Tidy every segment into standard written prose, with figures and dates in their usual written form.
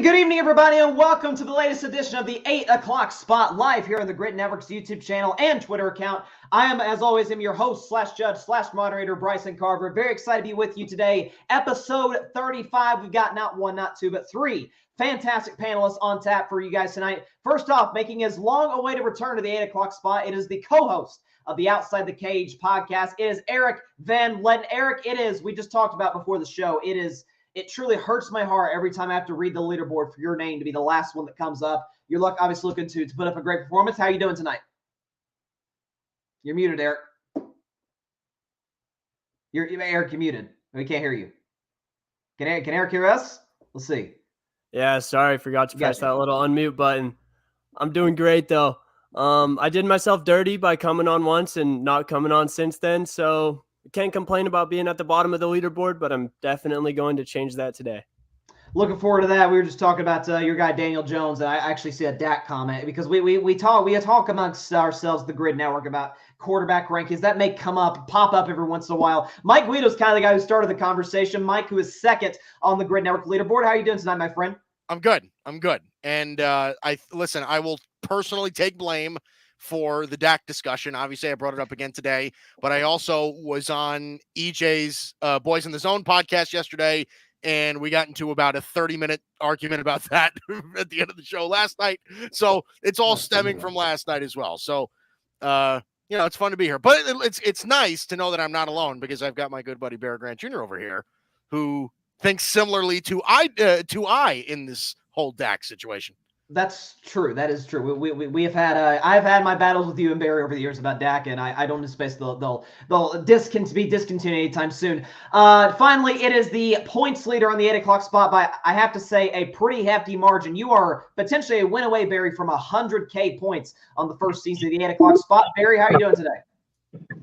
Good evening, everybody, and welcome to the latest edition of the 8 o'clock spot live here on the Gryd Network's YouTube channel and Twitter account. I am, as always, your host / judge / moderator, Bryson Carver. Very excited to be with you today. Episode 35. We've got not one, not two, but three fantastic panelists on tap for you guys tonight. First off, making his long-awaited return to the 8 o'clock spot, it is the co-host of the Outside the Cage podcast. It is Eric Van Lenten. Eric, we just talked about before the show, it truly hurts my heart every time I have to read the leaderboard for your name to be the last one that comes up. You're obviously looking to put up a great performance. How are you doing tonight? You're muted, Eric. Eric, you're muted. We can't hear you. Can Eric hear us? Let's see. Yeah, sorry, forgot to press that little unmute button. I'm doing great though. I did myself dirty by coming on once and not coming on since then, so I can't complain about being at the bottom of the leaderboard, but I'm definitely going to change that today. Looking forward to that. We were just talking about your guy Daniel Jones, and I actually see a Dak comment because we talk amongst ourselves, the Gryd Network, about quarterback rankings that may pop up every once in a while. Mike Guido is kind of the guy who started the conversation. Mike, who is second on the Gryd Network leaderboard. How are you doing tonight, my friend? I'm good. And I will personally take blame for the Dak discussion. Obviously, I brought it up again today, but I also was on EJ's Boys in the Zone podcast yesterday, and we got into about a 30-minute argument about that at the end of the show last night. So it's all stemming from last night as well. So, it's fun to be here, but it's nice to know that I'm not alone because I've got my good buddy Barry Grant Jr. over here who thinks similarly to I in this whole Dak situation. That's true. That is true. We have had I've had my battles with you and Barry over the years about Dak, and I don't anticipate they'll be discontinued anytime soon. Finally, it is the points leader on the 8 o'clock spot by, I have to say, a pretty hefty margin. You are potentially a win away, Barry, from 100K points on the first season of the 8 o'clock spot. Barry, how are you doing today?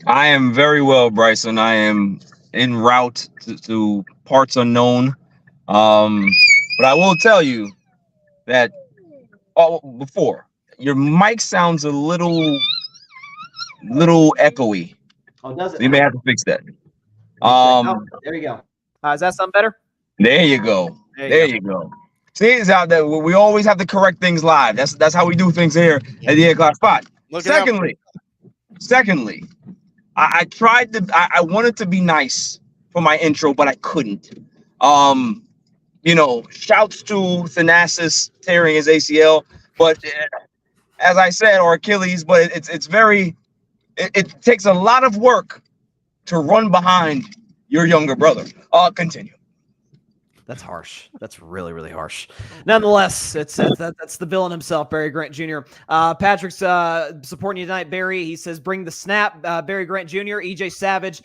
I am very well, Bryson. I am en route to parts unknown. But I will tell you that before your mic sounds a little echoey. Oh, does it? So you may have to fix that. There you go. Does that sound better? There you go. There you go. See, it's out there. We always have to correct things live. That's how we do things here at the 8 o'clock spot. Secondly, I tried to. I wanted to be nice for my intro, but I couldn't. Shouts to Thanasis tearing his ACL, but as I said, or Achilles, but it takes a lot of work to run behind your younger brother. Continue. That's harsh. That's really, really harsh. Nonetheless, that's the villain himself, Barry Grant Jr. Patrick's supporting you tonight, Barry. He says, bring the snap, Barry Grant Jr., EJ Savage.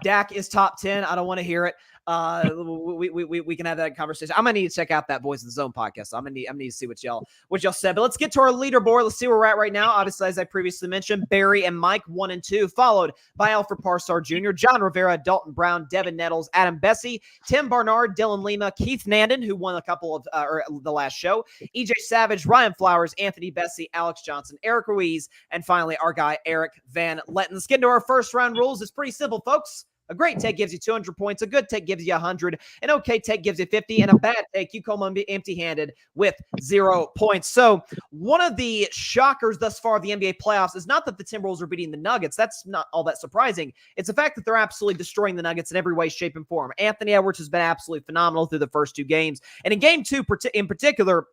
Dak is top 10. I don't want to hear it. We can have that conversation. I'm gonna need to check out that Boys in the Zone podcast. I'm gonna need to see what y'all said. But let's get to our leaderboard. Let's see where we're at right now. Obviously, as I previously mentioned, Barry and Mike 1 and 2, followed by Alfred Parsar Jr., John Rivera, Dalton Brown, Devin Nettles, Adam Bessie, Tim Barnard, Dylan Lima, Keith Nandon, who won a couple of the last show, EJ Savage, Ryan Flowers, Anthony Bessie, Alex Johnson, Eric Ruiz, and finally our guy Eric Van Lenten. Let's get into our first round rules. It's pretty simple, folks. A great take gives you 200 points. A good take gives you 100. An okay take gives you 50. And a bad take, you come home empty-handed with 0 points. So one of the shockers thus far of the NBA playoffs is not that the Timberwolves are beating the Nuggets. That's not all that surprising. It's the fact that they're absolutely destroying the Nuggets in every way, shape, and form. Anthony Edwards has been absolutely phenomenal through the first 2 games. And in game 2 in particular,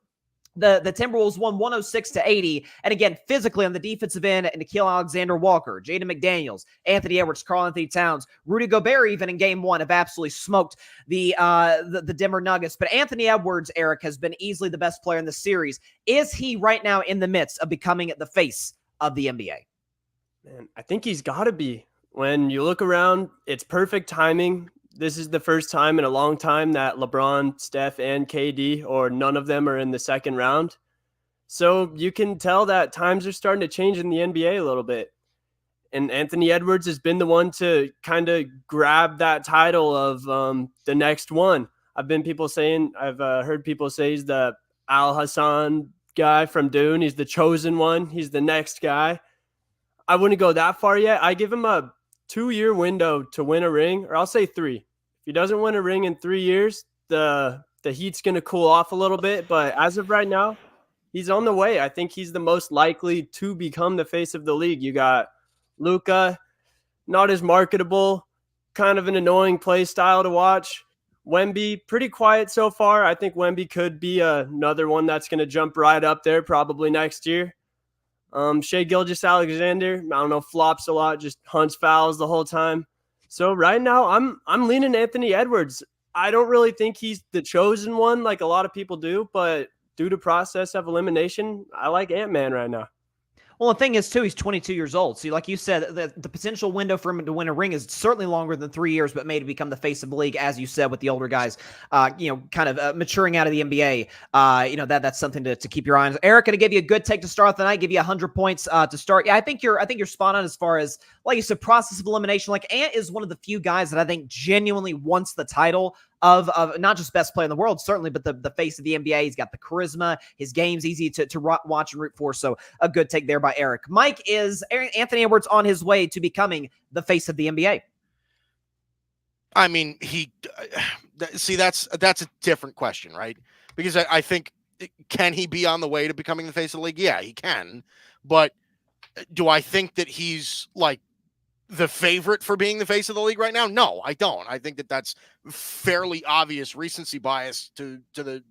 the Timberwolves won 106-80. And again, physically on the defensive end, Nickeil Alexander-Walker, Jaden McDaniels, Anthony Edwards, Karl-Anthony Towns, Rudy Gobert, even in game 1, have absolutely smoked the Denver Nuggets. But Anthony Edwards, Eric, has been easily the best player in the series. Is he right now in the midst of becoming the face of the NBA? Man, I think he's got to be. When you look around, it's perfect timing. This is the first time in a long time that LeBron, Steph, and KD, or none of them, are in the second round. So you can tell that times are starting to change in the NBA a little bit. And Anthony Edwards has been the one to kind of grab that title of the next one. I've heard people say he's the Al Hassan guy from Dune. He's the chosen one. He's the next guy. I wouldn't go that far yet. I give him a 2-year window to win a ring, or I'll say 3. If he doesn't win a ring in 3 years, the the heat's going to cool off a little bit. But as of right now, he's on the way. I think he's the most likely to become the face of the league. You got Luka, not as marketable, kind of an annoying play style to watch. Wemby, pretty quiet so far. I think Wemby could be another one that's going to jump right up there probably next year. Shai Gilgeous-Alexander, I don't know, flops a lot, just hunts fouls the whole time. So right now, I'm leaning Anthony Edwards. I don't really think he's the chosen one like a lot of people do, but due to process of elimination, I like Ant-Man right now. Well, the thing is, too, he's 22 years old. So like you said, the potential window for him to win a ring is certainly longer than 3 years, but maybe become the face of the league, as you said, with the older guys, kind of maturing out of the NBA. That's something to keep your eye on. Eric, going to give you a good take to start the night, give you 100 points to start. Yeah, I think you're spot on as far as, like you said, process of elimination. Like, Ant is one of the few guys that I think genuinely wants the title of not just best player in the world, certainly, but the face of the NBA. He's got the charisma. His game's easy to watch and root for. So a good take there by Eric. Mike, is Anthony Edwards on his way to becoming the face of the NBA? I mean, that's a different question, right? Because I think, can he be on the way to becoming the face of the league? Yeah, he can. But do I think that he's like the favorite for being the face of the league right now? No, I don't. I think that that's fairly obvious recency bias to the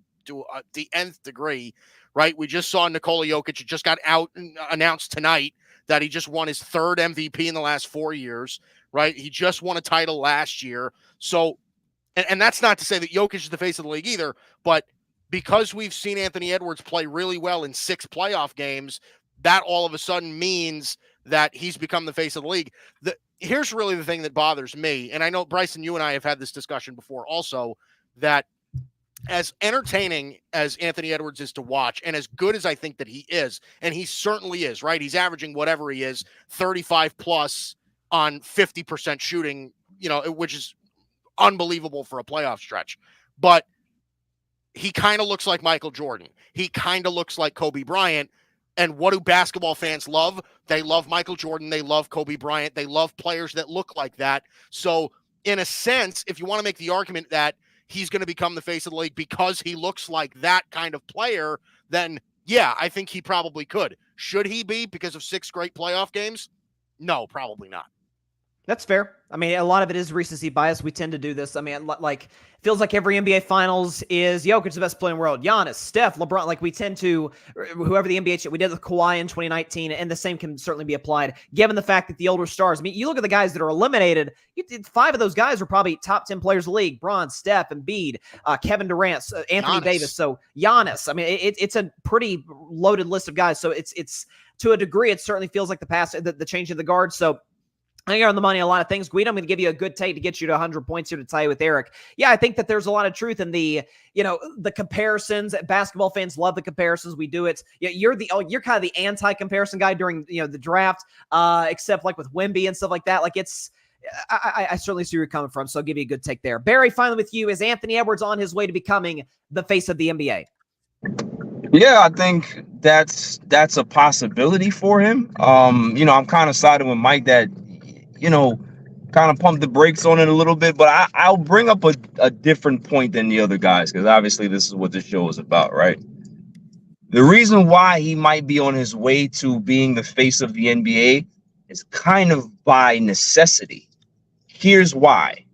nth degree, right? We just saw Nikola Jokic. It just got announced tonight that he just won his third MVP in the last 4 years, right? He just won a title last year. So, and that's not to say that Jokic is the face of the league either, but because we've seen Anthony Edwards play really well in 6 playoff games, that all of a sudden means that he's become the face of the league. Here's really the thing that bothers me, and I know, Bryson, you and I have had this discussion before also, that as entertaining as Anthony Edwards is to watch, and as good as I think that he is, and he certainly is, right? He's averaging whatever he is, 35 plus on 50% shooting, which is unbelievable for a playoff stretch. But he kind of looks like Michael Jordan. He kind of looks like Kobe Bryant. And what do basketball fans love? They love Michael Jordan. They love Kobe Bryant. They love players that look like that. So in a sense, if you want to make the argument that he's going to become the face of the league because he looks like that kind of player, then yeah, I think he probably could. Should he be because of 6 great playoff games? No, probably not. That's fair. I mean, a lot of it is recency bias. We tend to do this. I mean, like, feels like every NBA Finals is Jokic the best player in the world, Giannis, Steph, LeBron. Like, we tend to, whoever the NBA, we did with Kawhi in 2019, and the same can certainly be applied, given the fact that the older stars, I mean, you look at the guys that are eliminated, 5 of those guys are probably top 10 players in the league. Bron, Steph, Embiid, Kevin Durant, Anthony Giannis. Davis. So Giannis, I mean, it's a pretty loaded list of guys. So it's to a degree, it certainly feels like the change of the guard. So I think you're on the money on a lot of things. Guido, I'm going to give you a good take to get you to 100 points here to tie with Eric. Yeah, I think that there's a lot of truth in the comparisons. Basketball fans love the comparisons. We do it. Yeah, you're kind of the anti-comparison guy during the draft, except like with Wemby and stuff like that. Like I certainly see where you're coming from. So I'll give you a good take there. Barry, finally with you, is Anthony Edwards on his way to becoming the face of the NBA? Yeah, I think that's a possibility for him. I'm kind of siding with Mike that, kind of pump the brakes on it a little bit, but I'll bring up a different point than the other guys, because obviously this is what this show is about, right? The reason why he might be on his way to being the face of the NBA is kind of by necessity. Here's why.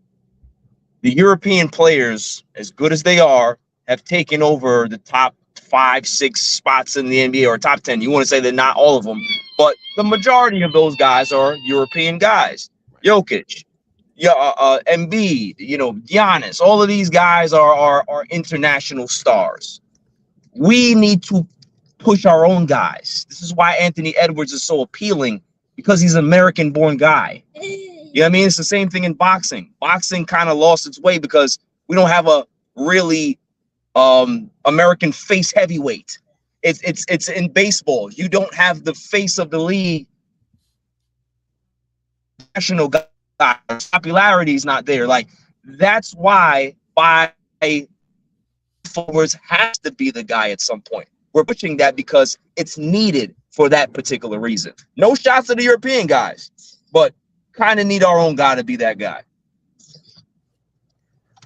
The European players, as good as they are, have taken over the top 5, 6 spots in the NBA, or top 10. You want to say that not all of them, but the majority of those guys are European guys. Jokic, Embiid, Giannis. All of these guys are international stars. We need to push our own guys. This is why Anthony Edwards is so appealing, because he's an American-born guy. You know what I mean? It's the same thing in boxing. Boxing kind of lost its way because we don't have a really American face heavyweight. It's in baseball. You don't have the face of the league. National guy, popularity is not there. Like, that's why forwards has to be the guy at some point. We're pushing that because it's needed for that particular reason. No shots at the European guys, but kind of need our own guy to be that guy.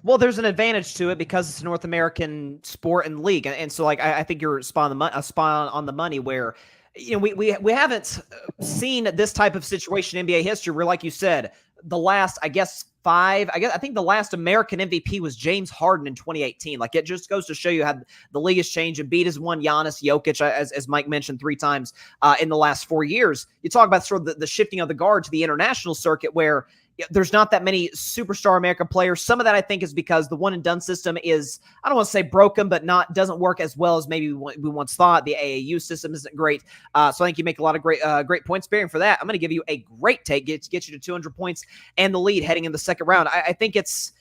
Well, there's an advantage to it because it's a North American sport and league, and so like I think you're spot on the money where we haven't seen this type of situation in NBA history where, like you said, the last I think the last American MVP was James Harden in 2018. Like, it just goes to show you how the league has changed. Embiid has won, Giannis, Jokic, as Mike mentioned, 3 times in the last 4 years. You talk about sort of the shifting of the guard to the international circuit where there's not that many superstar American players. Some of that I think is because the one and done system is, I don't want to say broken, but doesn't work as well as maybe we once thought. The AAU system isn't great. So I think you make a lot of great points bearing for that. I'm going to give you a great take. Get you to 200 points and the lead heading in the second round. I think it's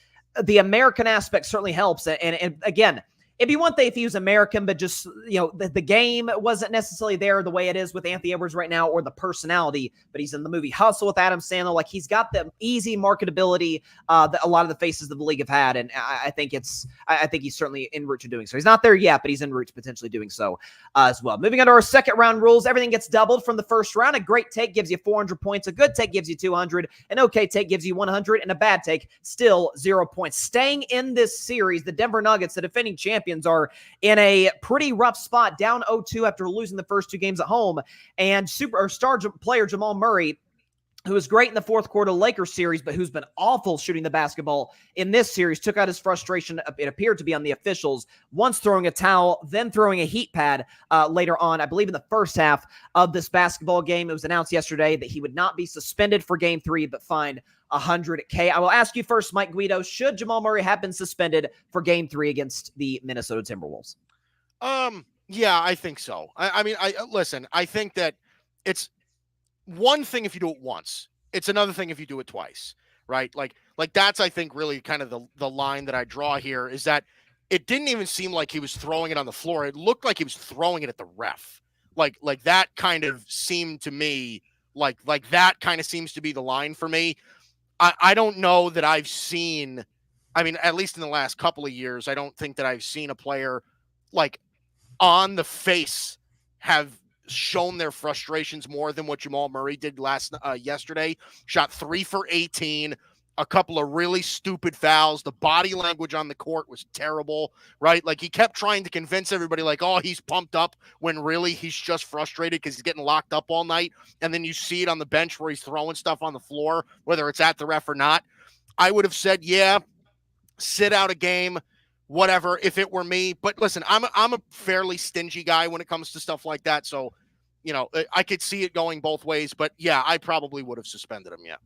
the American aspect certainly helps. And again, it'd be one thing if he was American, but just, the game wasn't necessarily there the way it is with Anthony Edwards right now, or the personality, but he's in the movie Hustle with Adam Sandler. Like, he's got the easy marketability that a lot of the faces of the league have had. And I think he's certainly en route to doing so. He's not there yet, but he's en route to potentially doing so as well. Moving on to our second round rules, everything gets doubled from the first round. A great take gives you 400 points. A good take gives you 200. An okay take gives you 100. And a bad take, still 0 points. Staying in this series, the Denver Nuggets, the defending champions, are in a pretty rough spot, down 0-2 after losing the first 2 games at home. And star player Jamal Murray, who was great in the fourth quarter Lakers series, but who's been awful shooting the basketball in this series, took out his frustration, it appeared to be, on the officials, once throwing a towel, then throwing a heat pad later on, I believe in the first half of this basketball game. It was announced yesterday that he would not be suspended for game 3, but fined $100K. I will ask you first, Mike Guido, should Jamal Murray have been suspended for game 3 against the Minnesota Timberwolves? Yeah, I think so. I mean, listen, I think that it's one thing if you do it once. It's another thing if you do it twice, right? Like that's, I think, really kind of the line that I draw here, is that it didn't even seem like he was throwing it on the floor. It looked like he was throwing it at the ref. Like that kind of seemed to me like that kind of seems to be the line for me. I don't know that I've seen, I mean, at least in the last couple of years, I don't think that I've seen a player like on the face have shown their frustrations more than what Jamal Murray did yesterday. Shot 3 for 18, a couple of really stupid fouls. The body language on the court was terrible, right? Like, he kept trying to convince everybody like, oh, he's pumped up, when really he's just frustrated because he's getting locked up all night. And then you see it on the bench where he's throwing stuff on the floor, whether it's at the ref or not. I would have said, yeah, sit out a game, whatever, if it were me. But listen, I'm a fairly stingy guy when it comes to stuff like that. So, I could see it going both ways, but yeah, I probably would have suspended him. Yeah.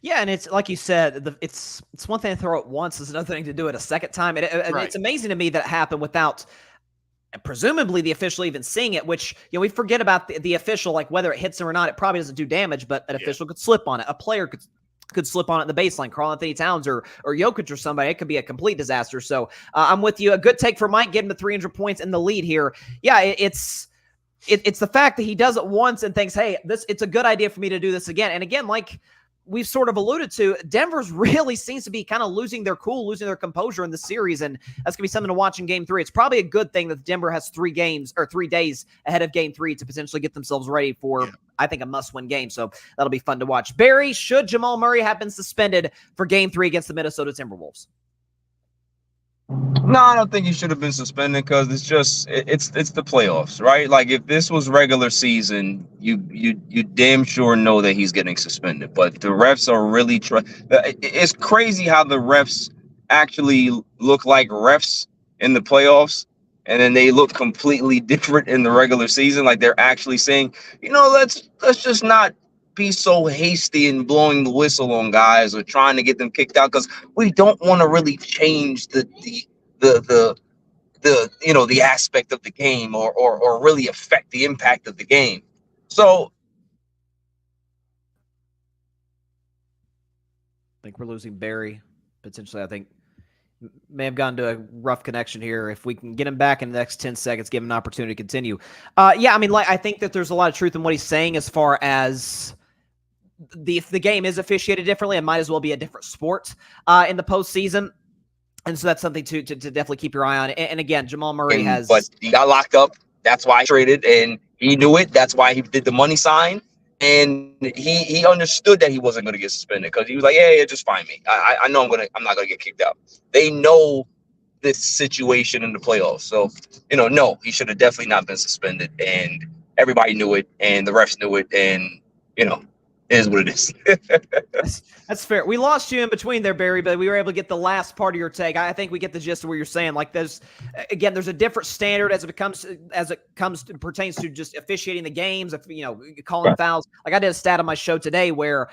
Yeah, and it's like you said, it's one thing to throw it once, it's another thing to do it a second time. Right. It's amazing to me that it happened without presumably the official even seeing it, which, we forget about the official, like whether it hits him or not, it probably doesn't do damage, but an official could slip on it. A player could slip on it in the baseline, Karl Anthony Towns or Jokic or somebody. It could be a complete disaster. So I'm with you. A good take for Mike, getting to 300 points in the lead here. Yeah, it's the fact that he does it once and thinks, hey, it's a good idea for me to do this again. And again, like we've sort of alluded to, Denver's really seems to be kind of losing their cool, losing their composure in the series, and that's going to be something to watch in game 3. It's probably a good thing that Denver has 3 days ahead of game 3 to potentially get themselves ready for, I think, a must-win game, so that'll be fun to watch. Barry, should Jamal Murray have been suspended for game 3 against the Minnesota Timberwolves? No, I don't think he should have been suspended, because it's the playoffs, right? Like, if this was regular season, you damn sure know that he's getting suspended. But the refs are really it's crazy how the refs actually look like refs in the playoffs, and then they look completely different in the regular season. Like, they're actually saying, let's just not be so hasty in blowing the whistle on guys or trying to get them kicked out, because we don't want to really change the aspect of the game or really affect the impact of the game. So I think we're losing Barry potentially. I think may have gone to a rough connection here. If we can get him back in the next 10 seconds, give him an opportunity to continue. Yeah, I mean, I think that there's a lot of truth in what he's saying as far as the game is officiated differently. It might as well be a different sport in the postseason. And so that's something to definitely keep your eye on. And again, Jamal Murray but he got locked up. That's why he traded, and he knew it. That's why he did the money sign. And he understood that he wasn't going to get suspended because he was like, yeah, just fine me. I know I'm not going to get kicked out. They know this situation in the playoffs. So, no, he should have definitely not been suspended. And everybody knew it, and the refs knew it, and, it is what it is. That's fair. We lost you in between there, Barry, but we were able to get the last part of your take. I think we get the gist of what you're saying. Like there's a different standard as it pertains to just officiating the games, calling fouls. Like I did a stat on my show today where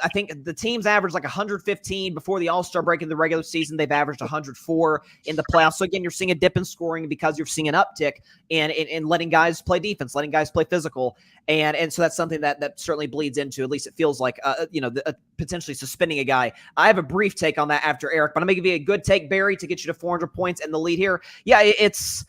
I think the teams averaged like 115 before the All-Star break in the regular season. They've averaged 104 in the playoffs. So again, you're seeing a dip in scoring because you're seeing an uptick in letting guys play defense, letting guys play physical. And so that's something that certainly bleeds into, at least it feels like, potentially suspending a guy. I have a brief take on that after Eric, but I'm going to give you a good take, Barry, to get you to 400 points and the lead here. Yeah, it's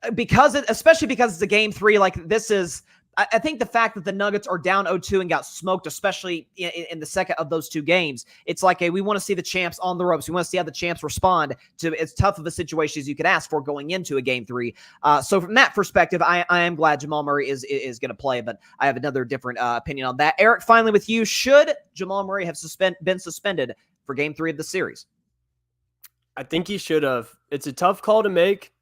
especially because it's a game 3, like this is, I think the fact that the Nuggets are down 0-2 and got smoked, especially in the second of those 2 games, it's like, we want to see the champs on the ropes. We want to see how the champs respond to as tough of a situation as you could ask for going into a game 3. So from that perspective, I am glad Jamal Murray is going to play, but I have another different opinion on that. Eric, finally with you, should Jamal Murray have been suspended for game 3 of the series? I think he should have. It's a tough call to make.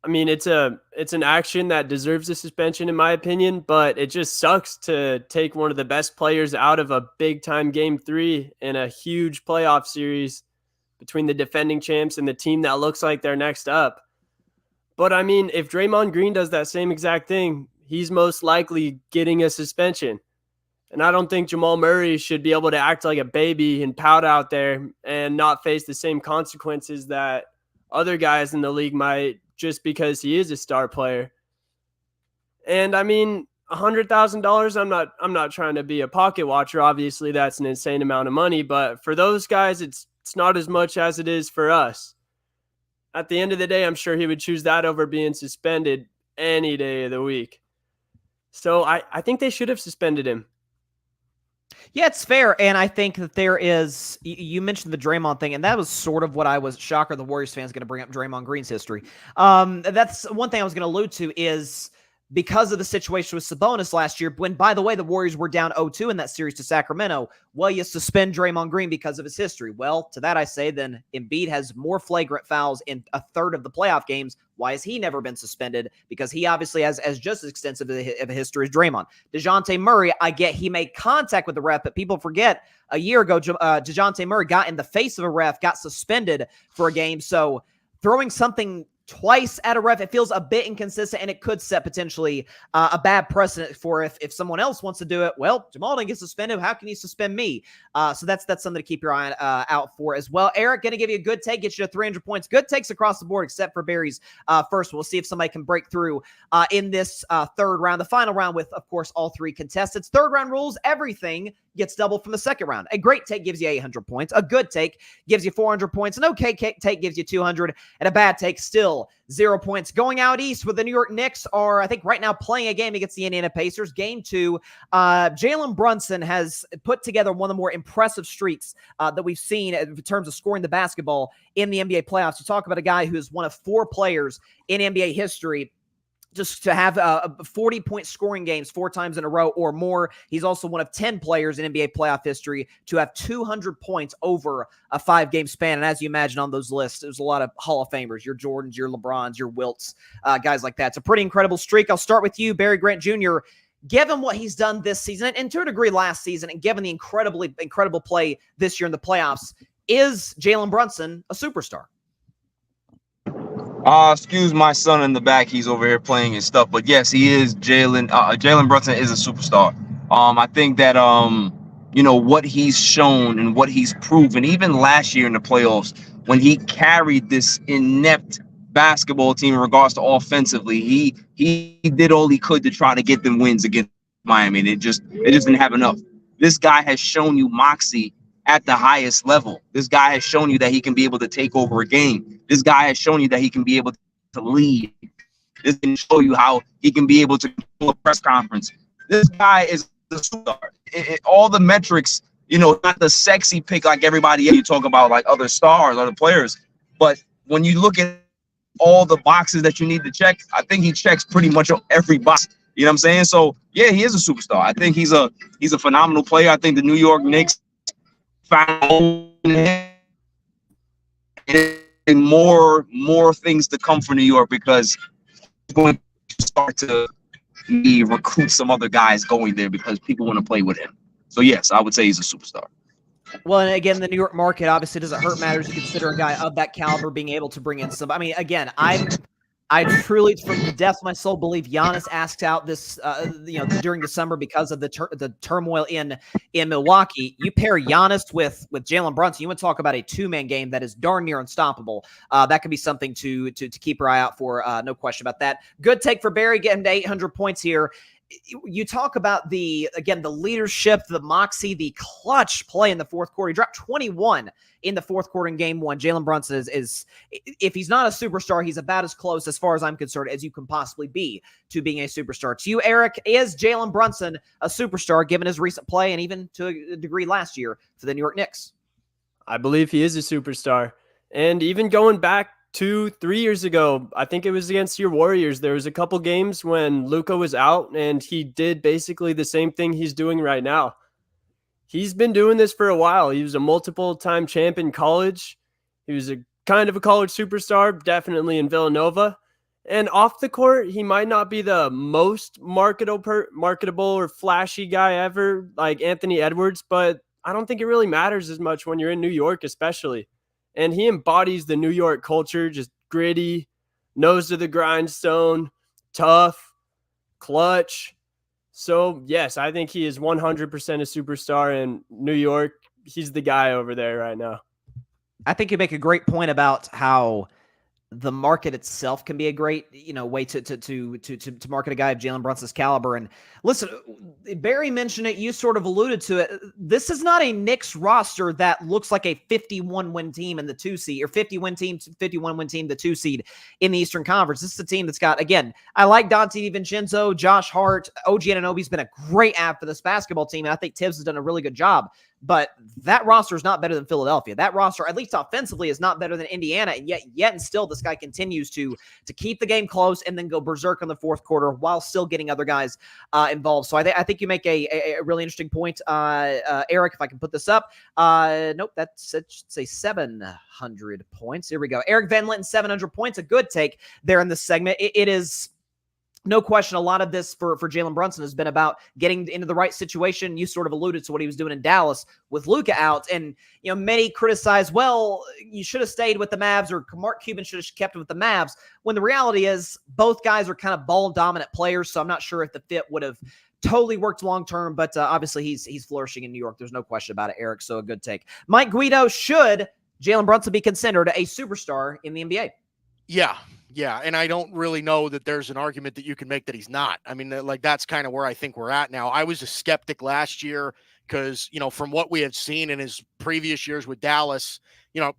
I mean, it's an action that deserves a suspension in my opinion, but it just sucks to take one of the best players out of a big-time game 3 in a huge playoff series between the defending champs and the team that looks like they're next up. But I mean, if Draymond Green does that same exact thing, he's most likely getting a suspension. And I don't think Jamal Murray should be able to act like a baby and pout out there and not face the same consequences that other guys in the league might, just because he is a star player. And I mean, $100,000, I'm not trying to be a pocket watcher. Obviously, that's an insane amount of money, but for those guys, it's not as much as it is for us. At the end of the day, I'm sure he would choose that over being suspended any day of the week. So I think they should have suspended him. Yeah, it's fair. And I think that there is, you mentioned the Draymond thing, and that was sort of what I was shocker the Warriors fans going to bring up Draymond Green's history. That's one thing I was going to allude to is because of the situation with Sabonis last year, when, by the way, the Warriors were down 0-2 in that series to Sacramento. Well, you suspend Draymond Green because of his history. Well, to that I say, then Embiid has more flagrant fouls in a third of the playoff games. Why has he never been suspended? Because he obviously has just as extensive of a history as Draymond. DeJounte Murray, I get he made contact with the ref, but people forget a year ago, DeJounte Murray got in the face of a ref, got suspended for a game. So throwing something twice at a ref, it feels a bit inconsistent, and it could set potentially a bad precedent for if someone else wants to do it. Well, Jamal didn't get suspended. How can you suspend me? So that's something to keep your eye out for as well. Eric, going to give you a good take, get you to 300 points. Good takes across the board, except for Barry's first. We'll see if somebody can break through in this third round, the final round with, of course, all 3 contestants. Third round rules, everything gets doubled from the second round. A great take gives you 800 points. A good take gives you 400 points. An okay take gives you 200. And a bad take, still 0 points. Going out east with the New York Knicks are, I think, right now playing a game against the Indiana Pacers. Game 2, Jalen Brunson has put together one of the more impressive streaks that we've seen in terms of scoring the basketball in the NBA playoffs. You talk about a guy who is one of 4 players in NBA history just to have 40-point scoring games 4 times in a row or more. He's also one of 10 players in NBA playoff history to have 200 points over a 5-game span. And as you imagine on those lists, there's a lot of Hall of Famers, your Jordans, your LeBrons, your Wilts, guys like that. It's a pretty incredible streak. I'll start with you, Barry Grant Jr. Given what he's done this season, and to a degree last season, and given the incredible play this year in the playoffs, is Jalen Brunson a superstar? Excuse my son in the back. He's over here playing his stuff. But yes, he is Jalen. Jalen Brunson is a superstar. I think that, what he's shown and what he's proven, even last year in the playoffs, when he carried this inept basketball team in regards to offensively, he did all he could to try to get them wins against Miami. And it just didn't have enough. This guy has shown you moxie at the highest level. This guy has shown you that he can be able to take over a game. This guy has shown you that he can be able to lead. This can show you how he can be able to do a press conference. This guy is the superstar. All the metrics, not the sexy pick like everybody else. You talk about like other stars, other players. But when you look at all the boxes that you need to check, I think he checks pretty much every box. You know what I'm saying? So yeah, he is a superstar. I think he's a phenomenal player. I think the New York Knicks found him, and more things to come for New York, because he's going to start to recruit some other guys going there because people want to play with him. So yes, I would say he's a superstar. Well, and again, the New York market obviously doesn't hurt matters. You consider a guy of that caliber being able to bring in some. I mean, again, I truly, from the depths of my soul, believe Giannis asked out this, during the summer because of the turmoil in Milwaukee. You pair Giannis with Jalen Brunson, you want to talk about a two-man game that is darn near unstoppable. That could be something to keep your eye out for. No question about that. Good take for Barry, getting to 800 points here. You talk about the leadership, the moxie, the clutch play in the fourth quarter. He dropped 21 in the fourth quarter in game one. Jalen Brunson is, if he's not a superstar, he's about as close, as far as I'm concerned, as you can possibly be to being a superstar. To you, Eric, is Jalen Brunson a superstar given his recent play and even to a degree last year for the New York Knicks? I believe he is a superstar. And even going back 2-3 years ago, I think it was against your Warriors, there was a couple games when Luka was out and he did basically the same thing he's doing right now. He's been doing this for a while. He was a multiple-time champ in college. He was a kind of a college superstar, definitely in Villanova. And off the court, he might not be the most marketable or flashy guy ever, like Anthony Edwards, but I don't think it really matters as much when you're in New York, especially. And he embodies the New York culture, just gritty, nose to the grindstone, tough, clutch. So, yes, I think he is 100% a superstar in New York. He's the guy over there right now. I think you make a great point about how the market itself can be a great, way to market a guy of Jalen Brunson's caliber. And listen, Barry mentioned it. You sort of alluded to it. This is not a Knicks roster that looks like a 51-win team in the 2 seed, or 51-win team, the 2 seed in the Eastern Conference. This is a team that's got, again, I like Dante DiVincenzo, Josh Hart, OG Anunoby's been a great add for this basketball team, and I think Tibbs has done a really good job. But that roster is not better than Philadelphia. That roster, at least offensively, is not better than Indiana. And yet and still, this guy continues to keep the game close and then go berserk in the fourth quarter while still getting other guys involved. So I think you make a really interesting point, Eric. If I can put this up, nope, that should say 700 points. Here we go. Eric Van Linton, 700 points. A good take there in this segment. It is. No question, a lot of this for Jalen Brunson has been about getting into the right situation. You sort of alluded to what he was doing in Dallas with Luka out. And, many criticize, well, you should have stayed with the Mavs, or Mark Cuban should have kept with the Mavs, when the reality is both guys are kind of ball-dominant players, so I'm not sure if the fit would have totally worked long-term, but obviously he's flourishing in New York. There's no question about it, Eric, so a good take. Mike Guido, should Jalen Brunson be considered a superstar in the NBA? Yeah, and I don't really know that there's an argument that you can make that he's not. I mean, that's kind of where I think we're at now. I was a skeptic last year because, from what we had seen in his previous years with Dallas,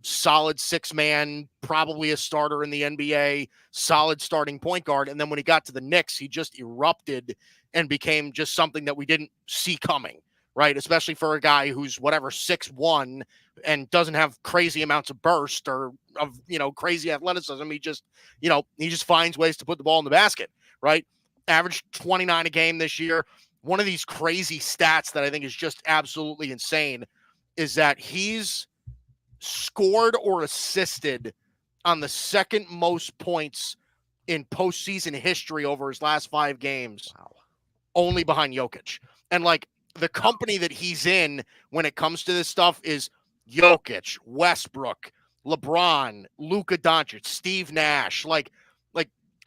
solid six-man, probably a starter in the NBA, solid starting point guard. And then when he got to the Knicks, he just erupted and became just something that we didn't see coming, right? Especially for a guy who's 6'1" and doesn't have crazy amounts of burst or of, crazy athleticism. He just finds ways to put the ball in the basket, right? Averaged 29 a game this year. One of these crazy stats that I think is just absolutely insane is that he's scored or assisted on the second most points in postseason history over his last 5 games. Wow. Only behind Jokic. And the company that he's in when it comes to this stuff is Jokic, Westbrook, LeBron, Luka Doncic, Steve Nash.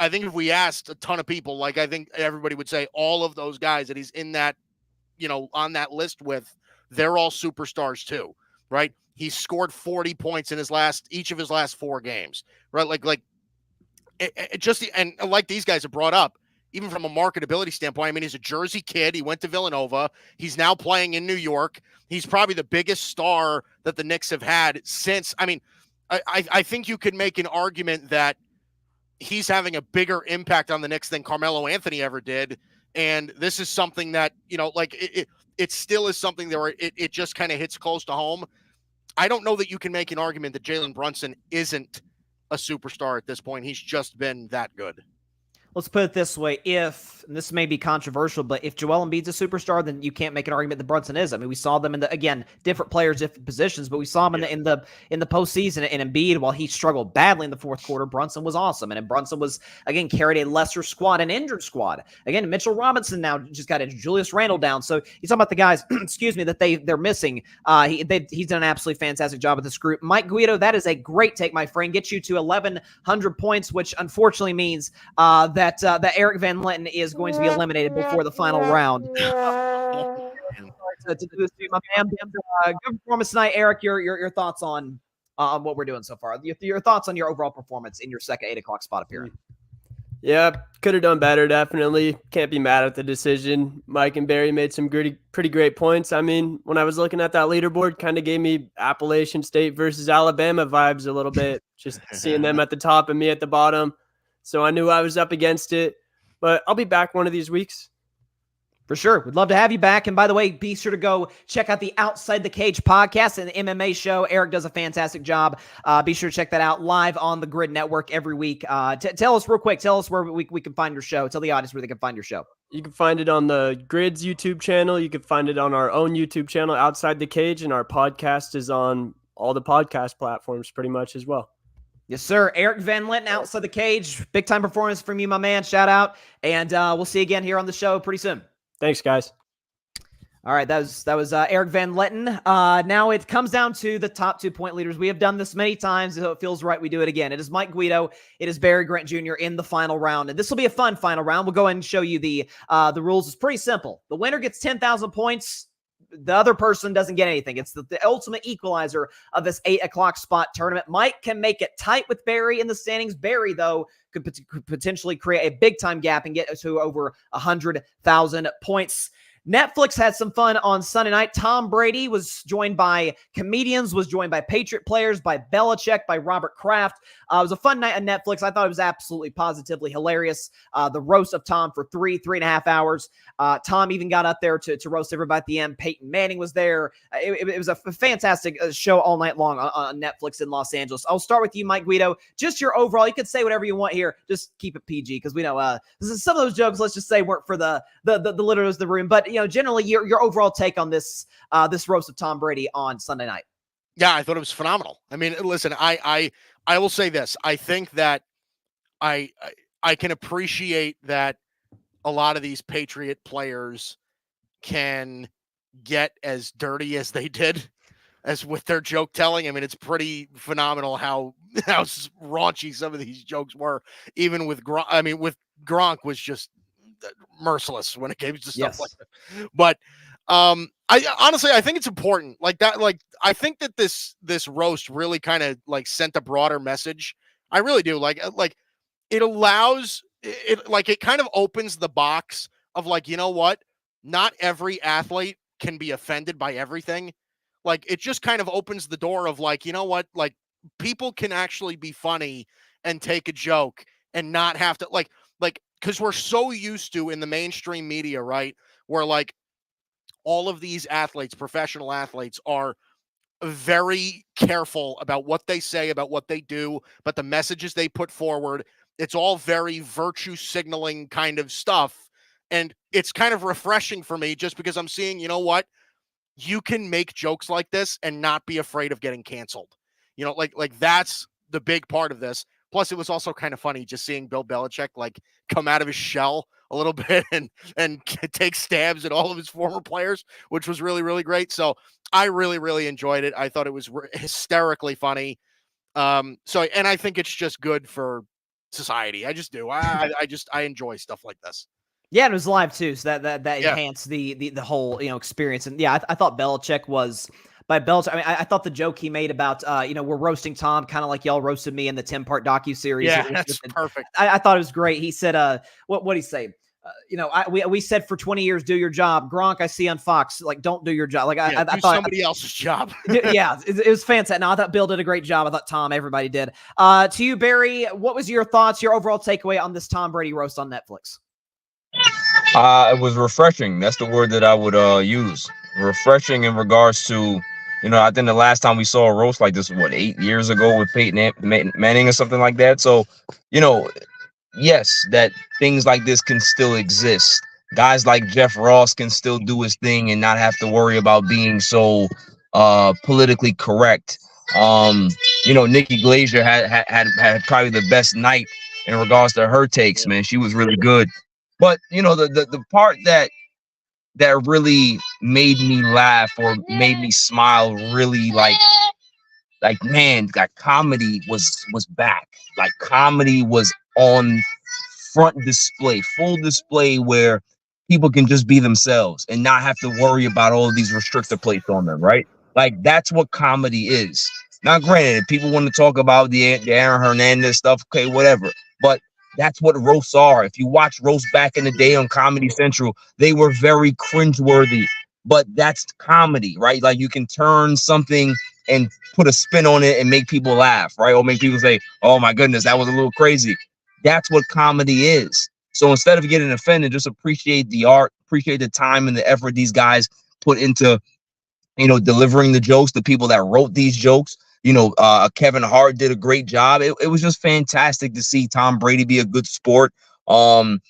I think if we asked a ton of people, I think everybody would say all of those guys that he's in that, on that list with, they're all superstars too, right? He's scored 40 points in each of his last 4 games, right? And like these guys have brought up, even from a marketability standpoint, I mean, he's a Jersey kid. He went to Villanova. He's now playing in New York. He's probably the biggest star that the Knicks have had since. I mean, I think you could make an argument that he's having a bigger impact on the Knicks than Carmelo Anthony ever did. And this is something that, it still is something where it just kind of hits close to home. I don't know that you can make an argument that Jalen Brunson isn't a superstar at this point. He's just been that good. let's put it this way. And this may be controversial, but if Joel Embiid's a superstar, then you can't make an argument that Brunson is. I mean, we saw them again, different players, different positions, but we saw him in the postseason. And Embiid, while he struggled badly in the fourth quarter, Brunson was awesome. And Brunson was, again, carried a lesser squad, an injured squad. Again, Mitchell Robinson now just got Julius Randle down. So you talk about the guys, excuse me, that they're missing. He's done an absolutely fantastic job with this group. Mike Guido, that is a great take, my friend. Get you to 1,100 points, which unfortunately means that Eric Van Lenten is going to be eliminated before the final round. To do this to my man. Good performance tonight, Eric. Your thoughts on what we're doing so far? Your thoughts on your overall performance in your second 8 o'clock spot appearance? Yeah, could have done better, definitely. Can't be mad at the decision. Mike and Barry made some pretty great points. I mean, when I was looking at that leaderboard, kind of gave me Appalachian State versus Alabama vibes a little bit, just seeing them at the top and me at the bottom. So I knew I was up against it, but I'll be back one of these weeks. For sure. We'd love to have you back. And by the way, be sure to go check out the Outside the Cage podcast and the MMA show. Eric does a fantastic job. Be sure to check that out live on the Gryd Network every week. Tell us real quick. Tell us where we can find your show. Tell the audience where they can find your show. You can find it on the Gryd's YouTube channel. You can find it on our own YouTube channel, Outside the Cage. And our podcast is on all the podcast platforms pretty much as well. Yes, sir. Eric Van Lenten, Outside the Cage. Big time performance from you, my man. Shout out. And we'll see you again here on the show pretty soon. Thanks, guys. All right, that was Eric Van Lenten. Now it comes down to the top 2 point leaders. We have done this many times, so it feels right we do it again. It is Mike Guido. It is Barry Grant Jr. in the final round, and this will be a fun final round. We'll go ahead and show you the rules. It's pretty simple. The winner gets 10,000 points. The other person doesn't get anything. It's the ultimate equalizer of this 8 o'clock spot tournament. Mike can make it tight with Barry in the standings. Barry, though, could potentially create a big-time gap and get to over 100,000 points. Netflix had some fun on Sunday night. Tom Brady was joined by comedians, was joined by Patriot players, by Belichick, by Robert Kraft. It was a fun night on Netflix. I thought it was absolutely positively hilarious. The roast of Tom for 3.5 hours. Tom even got up there to roast everybody at the end. Peyton Manning was there. It was a fantastic show all night long on Netflix in Los Angeles. I'll start with you, Mike Guido. Just your overall, you could say whatever you want here. Just keep it PG because we know some of those jokes, let's just say, weren't for the litters of the room. But generally your overall take on this roast of Tom Brady on Sunday night. Yeah, I thought it was phenomenal. I mean, listen, I will say this. I think that I can appreciate that a lot of these Patriot players can get as dirty as they did as with their joke telling. I mean, it's pretty phenomenal how raunchy some of these jokes were, even with Gronk. I mean, with Gronk was just merciless when it came to stuff like that. But I honestly, I think it's important like that. Like, I think that this roast really kind of like sent a broader message. I really do. Like it allows it, like, it kind of opens the box of like, you know what? Not every athlete can be offended by everything. Like, it just kind of opens the door of like, you know what? Like, people can actually be funny and take a joke and not have to like, because we're so used to in the mainstream media, right? Where like all of these athletes, professional athletes, are very careful about what they say, about what they do, but the messages they put forward, it's all very virtue signaling kind of stuff. And it's kind of refreshing for me just because I'm seeing, you know what? You can make jokes like this and not be afraid of getting canceled. You know, like that's the big part of this. Plus, it was also kind of funny just seeing Bill Belichick like come out of his shell a little bit and take stabs at all of his former players, which was really, really great. So I really, really enjoyed it. I thought it was hysterically funny. And I think it's just good for society. I just do. I enjoy stuff like this. Yeah, and it was live too, so that enhanced the whole experience. And yeah, I thought Belichick was. By Belichick, I mean, I thought the joke he made about, we're roasting Tom, kind of like y'all roasted me in the 10-part docuseries. Yeah, that's perfect. I thought it was great. He said, what did he say? We said for 20 years, do your job. Gronk, I see on Fox, like, don't do your job. Like, I thought somebody else's job. Yeah, it was fantastic. No, I thought Bill did a great job. I thought Tom, everybody did. To you, Barry, what was your thoughts, your overall takeaway on this Tom Brady roast on Netflix? It was refreshing. That's the word that I would use. Refreshing in regards to, I think the last time we saw a roast like this, 8 years ago with Peyton Manning or something like that. So, yes, that things like this can still exist. Guys like Jeff Ross can still do his thing and not have to worry about being so politically correct. Nikki Glazier had probably the best night in regards to her takes, man. She was really good. But the part that really made me laugh or made me smile, really man, like comedy was back. Like comedy was on front display, full display, where people can just be themselves and not have to worry about all of these restrictor plates on them, right? Like that's what comedy is. Now, granted, if people want to talk about the Aaron Hernandez stuff, okay, whatever. But that's what roasts are. If you watch roasts back in the day on Comedy Central, they were very cringeworthy. But that's comedy, right? Like you can turn something and put a spin on it and make people laugh, right? Or make people say, "Oh my goodness, that was a little crazy." That's what comedy is. So instead of getting offended, just appreciate the art, appreciate the time and the effort these guys put into, delivering the jokes, the people that wrote these jokes. Kevin Hart did a great job. It was just fantastic to see Tom Brady be a good sport. Anytime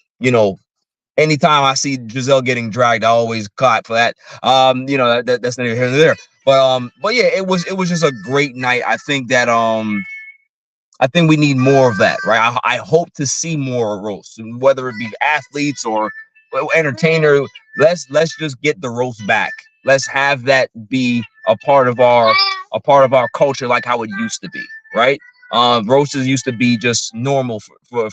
I see Giselle getting dragged, I always clap for that. That's neither here nor there. But yeah, it was just a great night. I think that I think we need more of that, right? I hope to see more roasts, whether it be athletes or entertainer. Let's just get the roast back. Let's have that be a part of our culture, like how it used to be, right? Roasts used to be just normal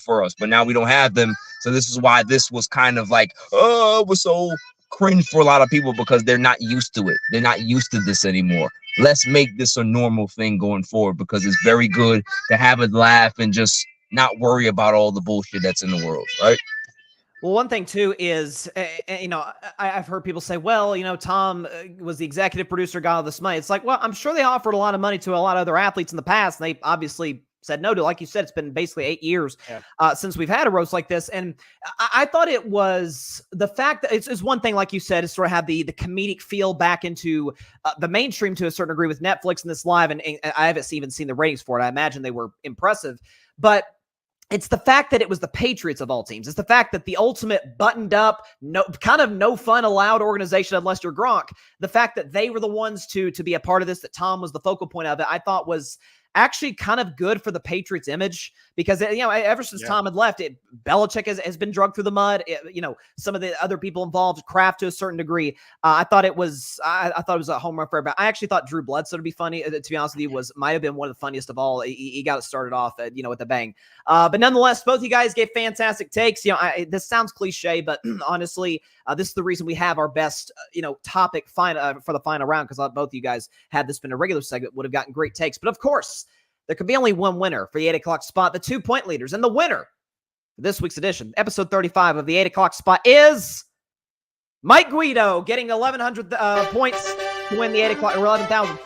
for us, but now we don't have them. So this is why this was kind of like, it was so cringe for a lot of people because they're not used to it. They're not used to this anymore. Let's make this a normal thing going forward because it's very good to have a laugh and just not worry about all the bullshit that's in the world, right? Well, one thing too is, I've heard people say, well, Tom was the executive producer, got all this money. It's like, well, I'm sure they offered a lot of money to a lot of other athletes in the past, and they obviously said no to. Like you said, it's been basically 8 years since we've had a roast like this, and I thought it was the fact that it's one thing, like you said, is sort of have the comedic feel back into the mainstream to a certain degree with Netflix and this live, and I haven't even seen the ratings for it. I imagine they were impressive, but it's the fact that it was the Patriots of all teams. It's the fact that the ultimate buttoned up, no fun allowed organization unless you're Gronk. The fact that they were the ones to be a part of this, that Tom was the focal point of it, I thought was actually kind of good for the Patriots image because, ever since Tom had left, Belichick has been dragged through the mud. Some of the other people involved, Kraft to a certain degree. I thought it was a home run for everybody. I actually thought Drew Bledsoe, to be funny, to be honest with you, might have been one of the funniest of all. He got it started off, with a bang. But nonetheless, both you guys gave fantastic takes. This sounds cliche, but honestly, this is the reason we have our best, topic for the final round, because both of you guys, had this been a regular segment, would have gotten great takes. But of course, there could be only one winner for the 8 o'clock spot, the 2-point leaders. And the winner for this week's edition, episode 35 of the 8 o'clock spot, is Mike Guido, getting 1,100 points to win the 8 o'clock, or 11,000.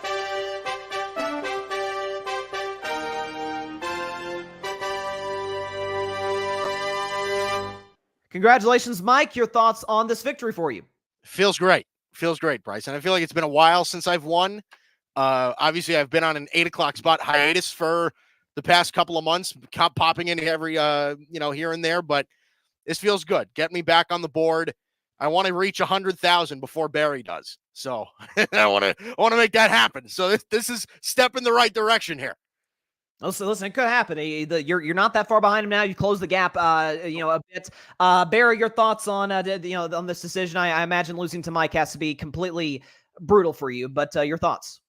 Congratulations, Mike. Your thoughts on this victory for you? Feels great, Bryce. And I feel like it's been a while since I've won. Obviously, I've been on an 8 o'clock spot hiatus for the past couple of months, popping in every, here and there. But this feels good. Get me back on the board. I want to reach 100,000 before Barry does. So I want to make that happen. So this is step in the right direction here. Listen, it could happen. You're not that far behind him now. You closed the gap, a bit. Barry, your thoughts on on this decision? I imagine losing to Mike has to be completely brutal for you. But your thoughts?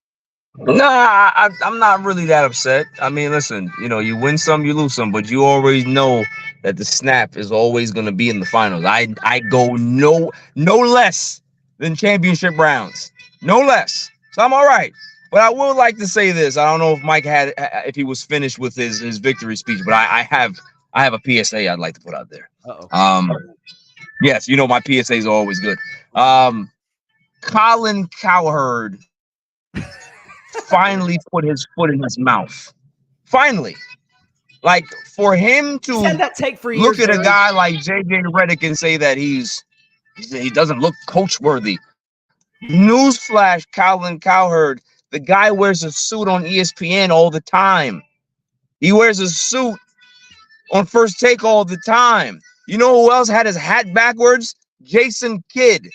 Nah, I'm not really that upset. I mean, listen, you win some, you lose some, but you always know that the snap is always going to be in the finals. I go no less than championship rounds, no less. So I'm all right. But I would like to say this. I don't know if Mike if he was finished with his victory speech, but I have a PSA I'd like to put out there. Yes, my PSAs are always good. Colin Cowherd finally put his foot in his mouth. Finally. Like, for him to look at a guy like JJ Redick and say that he doesn't look coach worthy. Newsflash, Colin Cowherd, the guy wears a suit on ESPN all the time. He wears a suit on First Take all the time. You know who else had his hat backwards? Jason Kidd.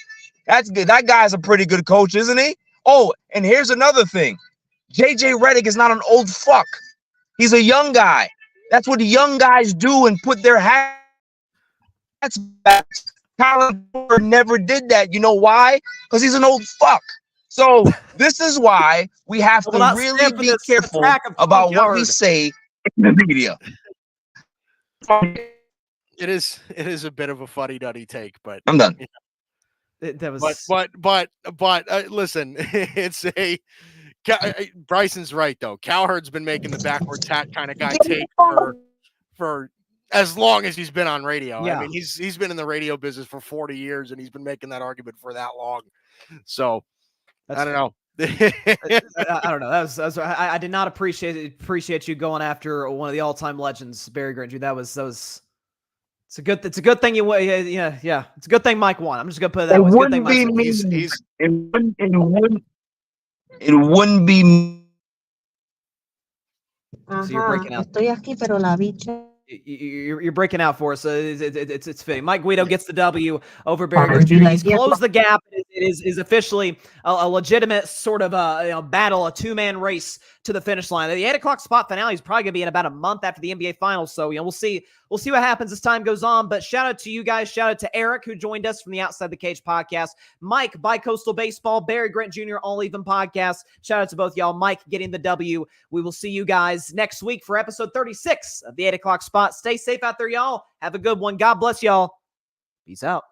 That's good. That guy's a pretty good coach, isn't he? Oh, and here's another thing. JJ Redick is not an old fuck. He's a young guy. That's what young guys do and put their hats back. Colin never did that. You know why? Because he's an old fuck. So this is why we have to really be careful about what we say in the media. It is a bit of a fuddy duddy take, but I'm done. That was, but listen, it's a Bryson's right though. Cowherd's been making the backwards hat kind of guy take for as long as he's been on radio. Yeah. I mean, he's been in the radio business for 40 years and he's been making that argument for that long. So I don't know. I don't know. I did not appreciate you going after one of the all-time legends, Barry Grant Jr. That was. It's a good thing you yeah. It's a good thing Mike won. I'm just gonna put it that way. It's a good thing Mike won. It wouldn't be. So you're breaking out. Estoy aquí, pero la bicha. You're breaking out for us. So it's fitting. Mike Guido gets the W over Barry Grant Jr. He's closed the gap. It is officially a legitimate sort of battle, a two-man race to the finish line. The 8 o'clock spot finale is probably going to be in about a month after the NBA Finals. So we'll see what happens as time goes on. But shout out to you guys. Shout out to Eric, who joined us from the Outside the Cage podcast. Mike, Bicoastal Baseball, Barry Grant Jr., All Even podcast. Shout out to both y'all. Mike getting the W. We will see you guys next week for episode 36 of the 8 o'clock spot. Stay safe out there, y'all. Have a good one. God bless y'all. Peace out.